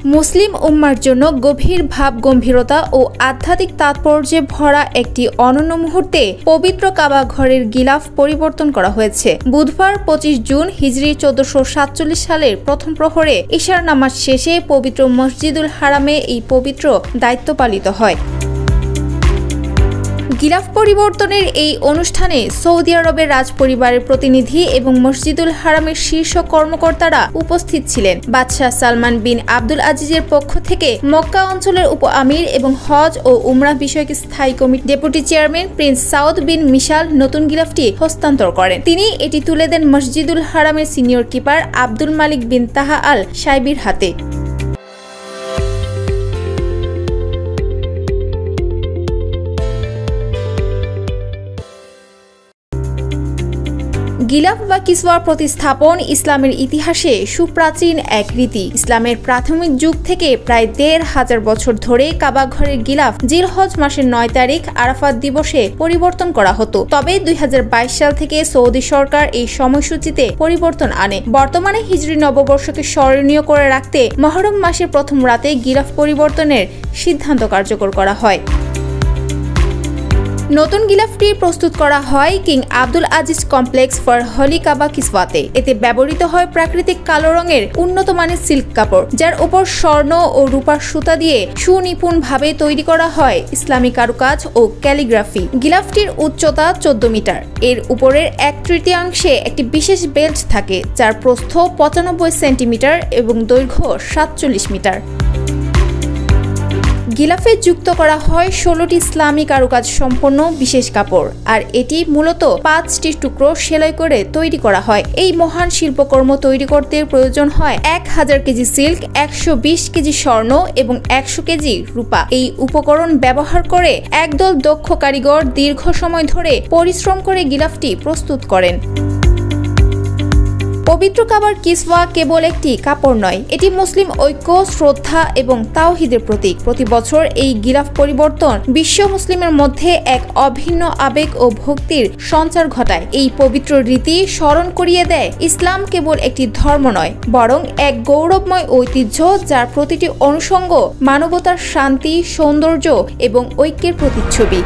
মুসলিম উম্মার জন্য গভীর ভাব গম্ভীরতা ও আধ্যাত্মিক তাৎপর্যে ভরা একটি অনন্য মুহূর্তে পবিত্র কাবা ঘরের গিলাফ পরিবর্তন করা হয়েছে। বুধবার 25 জুন হিজরি 1447 সালের প্রথম প্রহরে ইশার নামাজ শেষে পবিত্র মসজিদুল হারামে এই পবিত্র দায়িত্ব পালিত হয়। গিলাফ পরিবর্তনের এই অনুষ্ঠানে সৌদি আরবের রাজপরিবারের প্রতিনিধি এবং মসজিদুল হারামের শীর্ষ কর্মকর্তারা উপস্থিত ছিলেন। বাদশাহ সালমান বিন আব্দুল আজিজের পক্ষ থেকে মক্কা অঞ্চলের উপ আমির এবং হজ ও উমরাহ বিষয়ক স্থায়ী কমিটির ডেপুটি চেয়ারম্যান প্রিন্স সাউদ বিন মিশাল নতুন গিলাফটি হস্তান্তর করেন। তিনি এটি তুলে দেন মসজিদুল হারামের সিনিয়র কিপার আব্দুল মালিক বিন তাহা আল সাইবির হাতে। গিলাফ বা কিসওয়ার প্রতিস্থাপন ইসলামের ইতিহাসে সুপ্রাচীন এক রীতি। ইসলামের প্রাথমিক যুগ থেকে প্রায় ১৫০০ বছর ধরে কাবা ঘরের গিলাফ জিলহজ মাসের ৯ তারিখ আরাফাত দিবসে পরিবর্তন করা হতো। তবে ২০২২ সাল থেকে সৌদি সরকার এই সময়সূচিতে পরিবর্তন আনে। বর্তমানে হিজরি নববর্ষকে স্মরণীয় করে রাখতে মহরম মাসের প্রথম রাতে গিলাফ পরিবর্তনের সিদ্ধান্ত কার্যকর করা হয়। নতুন গিলাফটি প্রস্তুত করা হয় King Abdul Aziz complex for holy Kaaba কিসওয়াতে। এতে ব্যবহৃত হয় প্রাকৃতিক কালো রঙের উন্নত মানের সিল্ক কাপড়, যার উপর স্বর্ণ ও রূপার সুতা দিয়ে সুনিপুণভাবে তৈরি করা হয় ইসলামী কারুকাজ ও ক্যালিগ্রাফি। গিলাফটির উচ্চতা 14 মিটার। এর উপরের 1/3 একটি বিশেষ বেল্ট থাকে, যার প্রস্থ 95 সেন্টিমিটার এবং দৈর্ঘ্য 47 মিটার। গিলাফে যুক্ত করা হয় 16টি ইসলামী কারুকাজ সম্পন্ন বিশেষ কাপড়, আর এটি মূলত 5টি টুকরো সেলাই করে তৈরি করা হয়। এই মহান শিল্পকর্ম তৈরি করতে প্রয়োজন হয় 1000 কেজি সিল্ক, 120 কেজি স্বর্ণ এবং 100 কেজি রূপা। এই উপকরণ ব্যবহার করে একদল দক্ষ কারিগর দীর্ঘ সময় ধরে পরিশ্রম করে গিলাফটি প্রস্তুত করেন। পবিত্র কাবার কিসওয়া কেবল একটি কাপড় নয়, এটি মুসলিম ঐক্য, শ্রদ্ধা এবং তাওহীদের প্রতীক। প্রতি বছর এই গিলাফ পরিবর্তন বিশ্ব মুসলিমের মধ্যে এক অভিন্ন আবেগ ও ভক্তির সঞ্চার ঘটায়। এই পবিত্র রীতি স্মরণ করিয়ে দেয় ইসলাম কেবল একটি ধর্ম নয়, বরং এক গৌরবময় ঐতিহ্য, যার প্রতিটি অনুষঙ্গ মানবতার শান্তি, সৌন্দর্য এবং ঐক্যের প্রতিচ্ছবি।